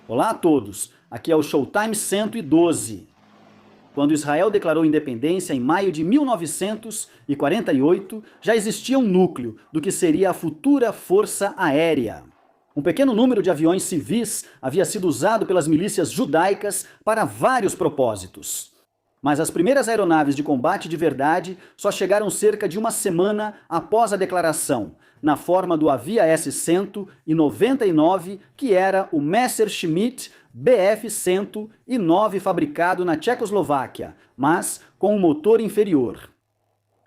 Olá a todos, aqui é o Showtime 112. Quando Israel declarou independência em maio de 1948, já existia um núcleo do que seria a futura Força Aérea. Um pequeno número de aviões civis havia sido usado pelas milícias judaicas para vários propósitos. Mas as primeiras aeronaves de combate de verdade só chegaram cerca de uma semana após a declaração, na forma do Avia S-199, que era o Messerschmitt Bf-109 fabricado na Tchecoslováquia, mas com um motor inferior.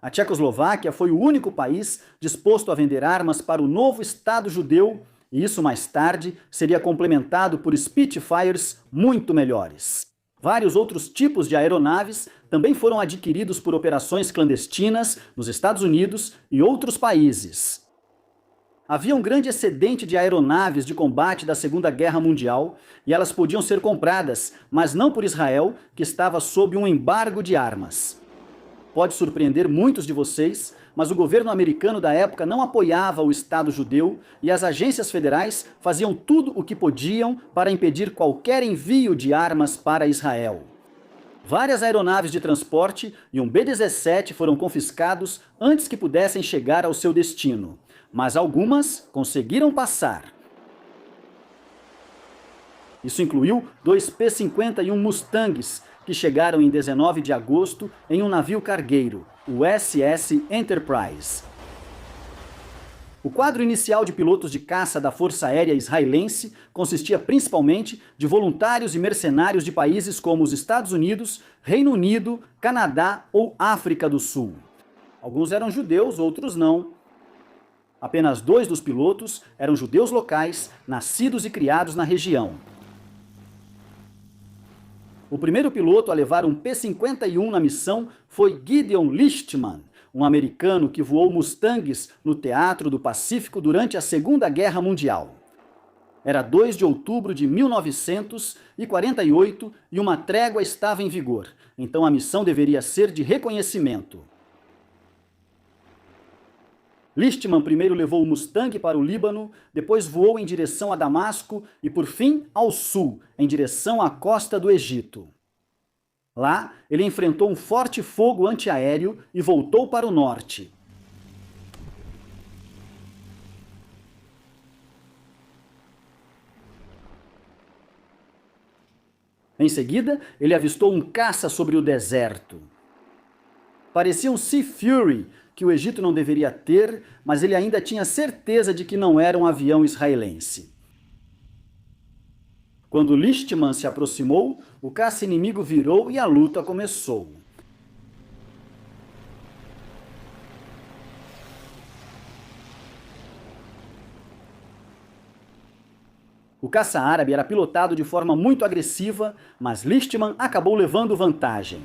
A Tchecoslováquia foi o único país disposto a vender armas para o novo Estado judeu, e isso mais tarde seria complementado por Spitfires muito melhores. Vários outros tipos de aeronaves também foram adquiridos por operações clandestinas nos Estados Unidos e outros países. Havia um grande excedente de aeronaves de combate da Segunda Guerra Mundial e elas podiam ser compradas, mas não por Israel, que estava sob um embargo de armas. Pode surpreender muitos de vocês, mas o governo americano da época não apoiava o Estado judeu e as agências federais faziam tudo o que podiam para impedir qualquer envio de armas para Israel. Várias aeronaves de transporte e um B-17 foram confiscados antes que pudessem chegar ao seu destino, mas algumas conseguiram passar. Isso incluiu 2 P-51 Mustangs, que chegaram em 19 de agosto em um navio cargueiro, o SS Enterprise. O quadro inicial de pilotos de caça da Força Aérea Israelense consistia principalmente de voluntários e mercenários de países como os Estados Unidos, Reino Unido, Canadá ou África do Sul. Alguns eram judeus, outros não. Apenas 2 dos pilotos eram judeus locais, nascidos e criados na região. O primeiro piloto a levar um P-51 na missão foi Gideon Lichtman, um americano que voou Mustangs no Teatro do Pacífico durante a Segunda Guerra Mundial. Era 2 de outubro de 1948 e uma trégua estava em vigor, então a missão deveria ser de reconhecimento. Lichtman primeiro levou o Mustang para o Líbano, depois voou em direção a Damasco e, por fim, ao sul, em direção à costa do Egito. Lá, ele enfrentou um forte fogo antiaéreo e voltou para o norte. Em seguida, ele avistou um caça sobre o deserto. Parecia um Sea Fury, que o Egito não deveria ter, mas ele ainda tinha certeza de que não era um avião israelense. Quando Lichtman se aproximou, o caça inimigo virou e a luta começou. O caça árabe era pilotado de forma muito agressiva, mas Lichtman acabou levando vantagem.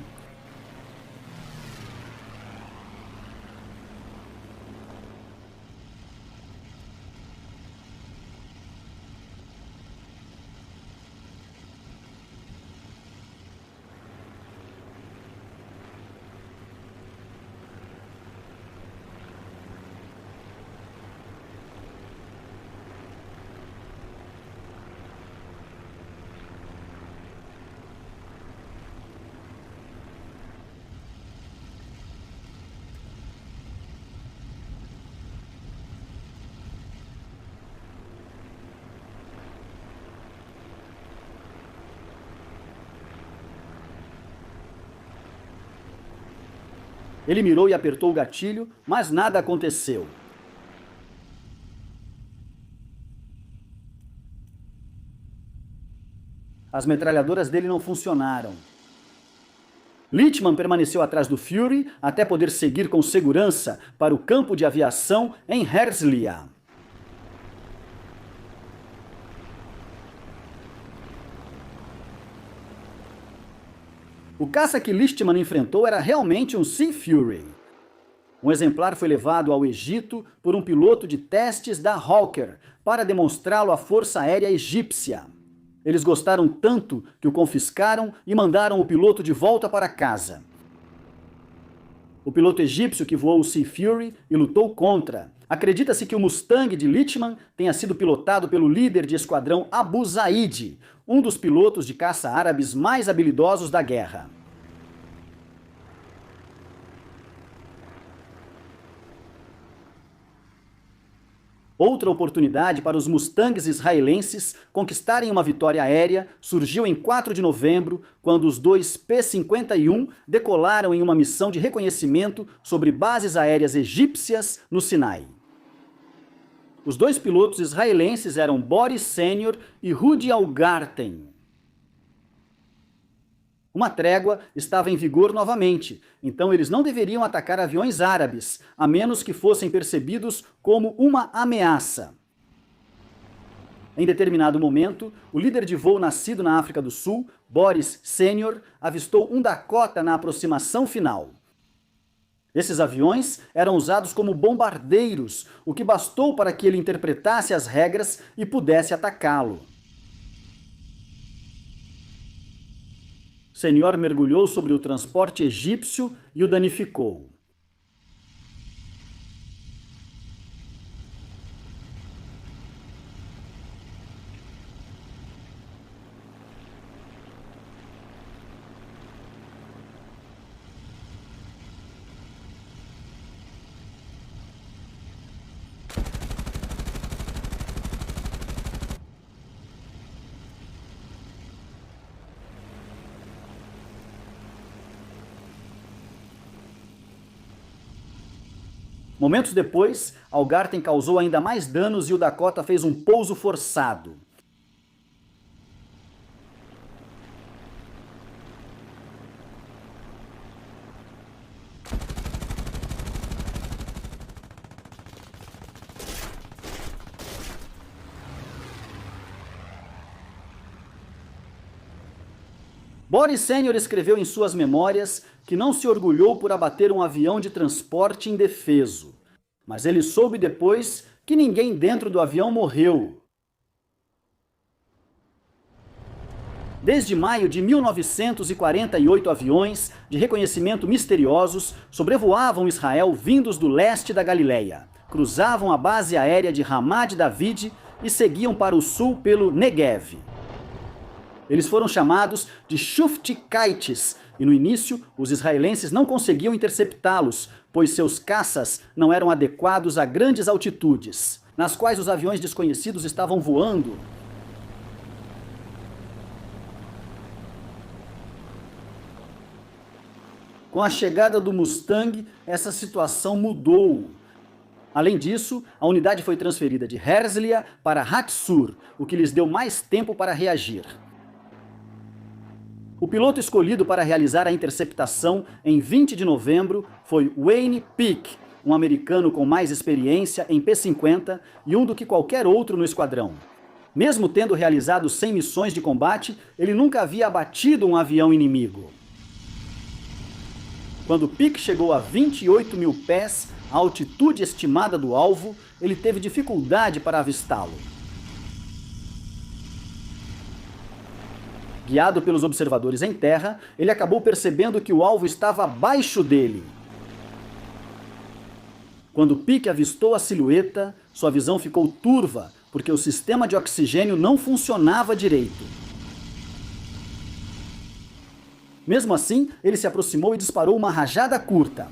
Ele mirou e apertou o gatilho, mas nada aconteceu. As metralhadoras dele não funcionaram. Lichtman permaneceu atrás do Fury até poder seguir com segurança para o campo de aviação em Herzliya. O caça que Lichtman enfrentou era realmente um Sea Fury. Um exemplar foi levado ao Egito por um piloto de testes da Hawker para demonstrá-lo à Força Aérea Egípcia. Eles gostaram tanto que o confiscaram e mandaram o piloto de volta para casa. O piloto egípcio que voou o Sea Fury e lutou contra. Acredita-se que o Mustang de Lichtman tenha sido pilotado pelo líder de esquadrão Abu Zaid, um dos pilotos de caça árabes mais habilidosos da guerra. Outra oportunidade para os Mustangs israelenses conquistarem uma vitória aérea surgiu em 4 de novembro, quando os dois P-51 decolaram em uma missão de reconhecimento sobre bases aéreas egípcias no Sinai. Os dois pilotos israelenses eram Boris Senior e Rudi Algarten. Uma trégua estava em vigor novamente, então eles não deveriam atacar aviões árabes, a menos que fossem percebidos como uma ameaça. Em determinado momento, o líder de voo nascido na África do Sul, Boris Senior, avistou um Dakota na aproximação final. Esses aviões eram usados como bombardeiros, o que bastou para que ele interpretasse as regras e pudesse atacá-lo. Senior mergulhou sobre o transporte egípcio e o danificou. Momentos depois, Algarten causou ainda mais danos e o Dakota fez um pouso forçado. Boris Senior escreveu em suas memórias que não se orgulhou por abater um avião de transporte indefeso, mas ele soube depois que ninguém dentro do avião morreu. Desde maio de 1948, aviões de reconhecimento misteriosos sobrevoavam Israel vindos do leste da Galileia, cruzavam a base aérea de Ramat David e seguiam para o sul pelo Negev. Eles foram chamados de Shuftikites, e no início os israelenses não conseguiam interceptá-los, pois seus caças não eram adequados a grandes altitudes, nas quais os aviões desconhecidos estavam voando. Com a chegada do Mustang, essa situação mudou. Além disso, a unidade foi transferida de Herzliya para Hatzur, o que lhes deu mais tempo para reagir. O piloto escolhido para realizar a interceptação em 20 de novembro foi Wayne Peake, um americano com mais experiência em P-50 e um do que qualquer outro no esquadrão. Mesmo tendo realizado 100 missões de combate, ele nunca havia abatido um avião inimigo. Quando Peake chegou a 28 mil pés, a altitude estimada do alvo, ele teve dificuldade para avistá-lo. Guiado pelos observadores em terra, ele acabou percebendo que o alvo estava abaixo dele. Quando Peake avistou a silhueta, sua visão ficou turva, porque o sistema de oxigênio não funcionava direito. Mesmo assim, ele se aproximou e disparou uma rajada curta.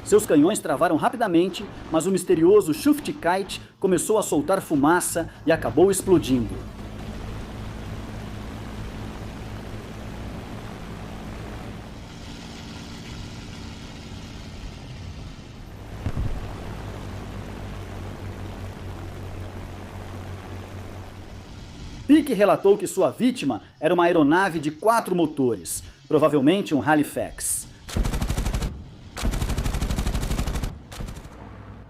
Seus canhões travaram rapidamente, mas o misterioso Shuftikite começou a soltar fumaça e acabou explodindo. Peake relatou que sua vítima era uma aeronave de 4 motores, provavelmente um Halifax.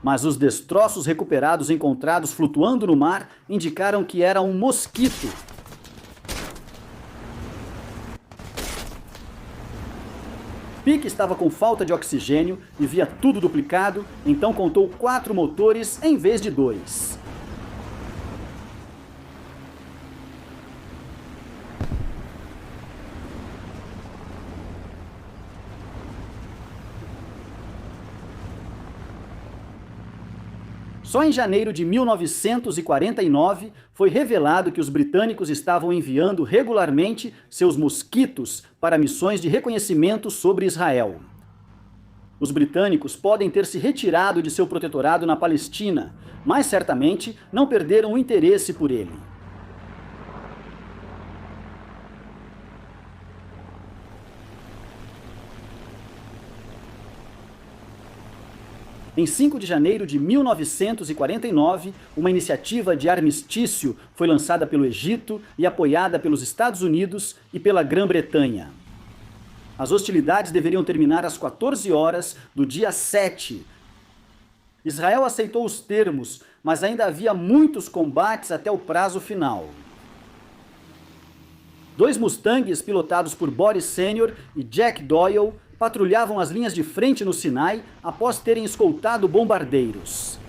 Mas os destroços recuperados encontrados flutuando no mar indicaram que era um mosquito. Peake estava com falta de oxigênio e via tudo duplicado, então contou 4 motores em vez de 2. Só em janeiro de 1949 foi revelado que os britânicos estavam enviando regularmente seus mosquitos para missões de reconhecimento sobre Israel. Os britânicos podem ter se retirado de seu protetorado na Palestina, mas certamente não perderam o interesse por ele. Em 5 de janeiro de 1949, uma iniciativa de armistício foi lançada pelo Egito e apoiada pelos Estados Unidos e pela Grã-Bretanha. As hostilidades deveriam terminar às 14 horas do dia 7. Israel aceitou os termos, mas ainda havia muitos combates até o prazo final. 2 Mustangs pilotados por Boris Sr. e Jack Doyle patrulhavam as linhas de frente no Sinai após terem escoltado bombardeiros.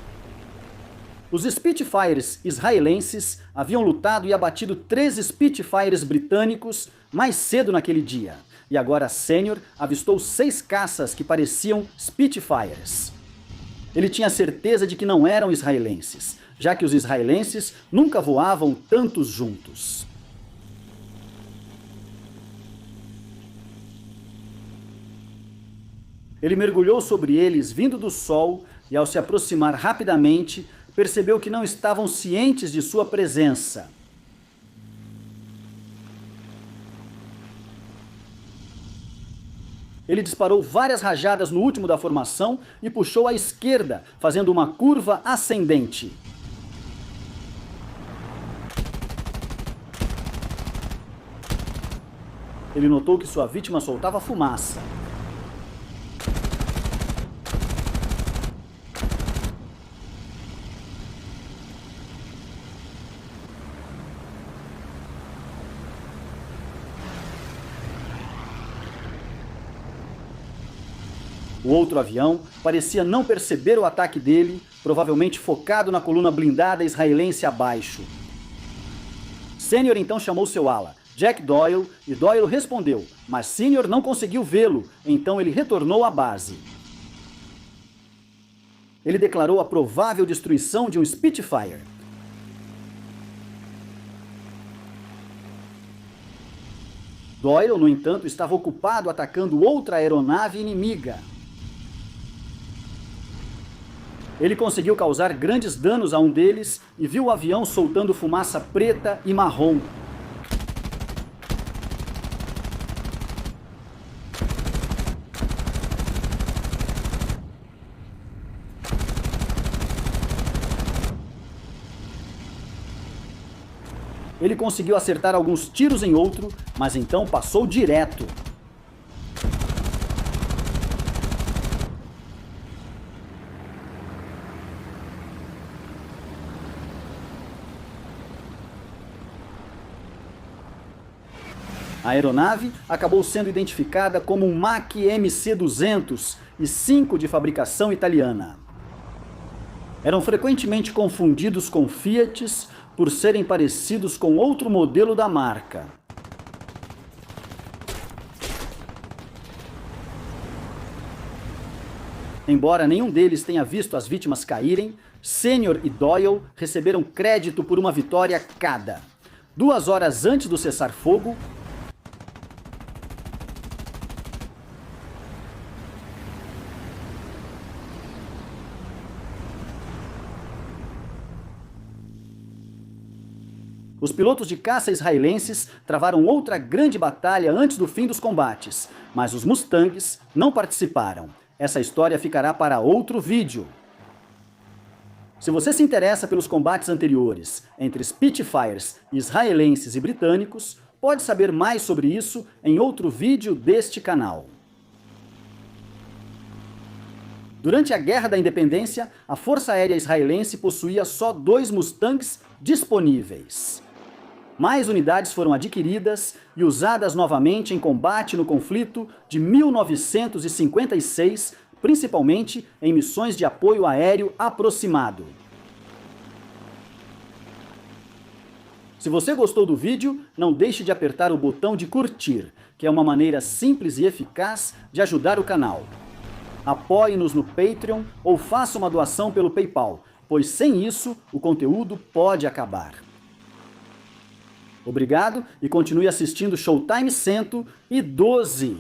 Os Spitfires israelenses haviam lutado e abatido 3 Spitfires britânicos mais cedo naquele dia, e agora Sênior avistou 6 caças que pareciam Spitfires. Ele tinha certeza de que não eram israelenses, já que os israelenses nunca voavam tantos juntos. Ele mergulhou sobre eles vindo do sol e, ao se aproximar rapidamente, percebeu que não estavam cientes de sua presença. Ele disparou várias rajadas no último da formação e puxou à esquerda, fazendo uma curva ascendente. Ele notou que sua vítima soltava fumaça. O outro avião parecia não perceber o ataque dele, provavelmente focado na coluna blindada israelense abaixo. Sênior então chamou seu ala, Jack Doyle, e Doyle respondeu, mas Sênior não conseguiu vê-lo, então ele retornou à base. Ele declarou a provável destruição de um Spitfire. Doyle, no entanto, estava ocupado atacando outra aeronave inimiga. Ele conseguiu causar grandes danos a um deles e viu o avião soltando fumaça preta e marrom. Ele conseguiu acertar alguns tiros em outro, mas então passou direto. A aeronave acabou sendo identificada como um Mach MC-200 e 5 de fabricação italiana. Eram frequentemente confundidos com Fiats por serem parecidos com outro modelo da marca. Embora nenhum deles tenha visto as vítimas caírem, Sênior e Doyle receberam crédito por uma vitória cada. 2 horas antes do cessar-fogo, os pilotos de caça israelenses travaram outra grande batalha antes do fim dos combates, mas os Mustangs não participaram. Essa história ficará para outro vídeo. Se você se interessa pelos combates anteriores entre Spitfires israelenses e britânicos, pode saber mais sobre isso em outro vídeo deste canal. Durante a Guerra da Independência, a Força Aérea Israelense possuía só 2 Mustangs disponíveis. Mais unidades foram adquiridas e usadas novamente em combate no conflito de 1956, principalmente em missões de apoio aéreo aproximado. Se você gostou do vídeo, não deixe de apertar o botão de curtir, que é uma maneira simples e eficaz de ajudar o canal. Apoie-nos no Patreon ou faça uma doação pelo PayPal. pois sem isso o conteúdo pode acabar. Obrigado e continue assistindo Showtime 112.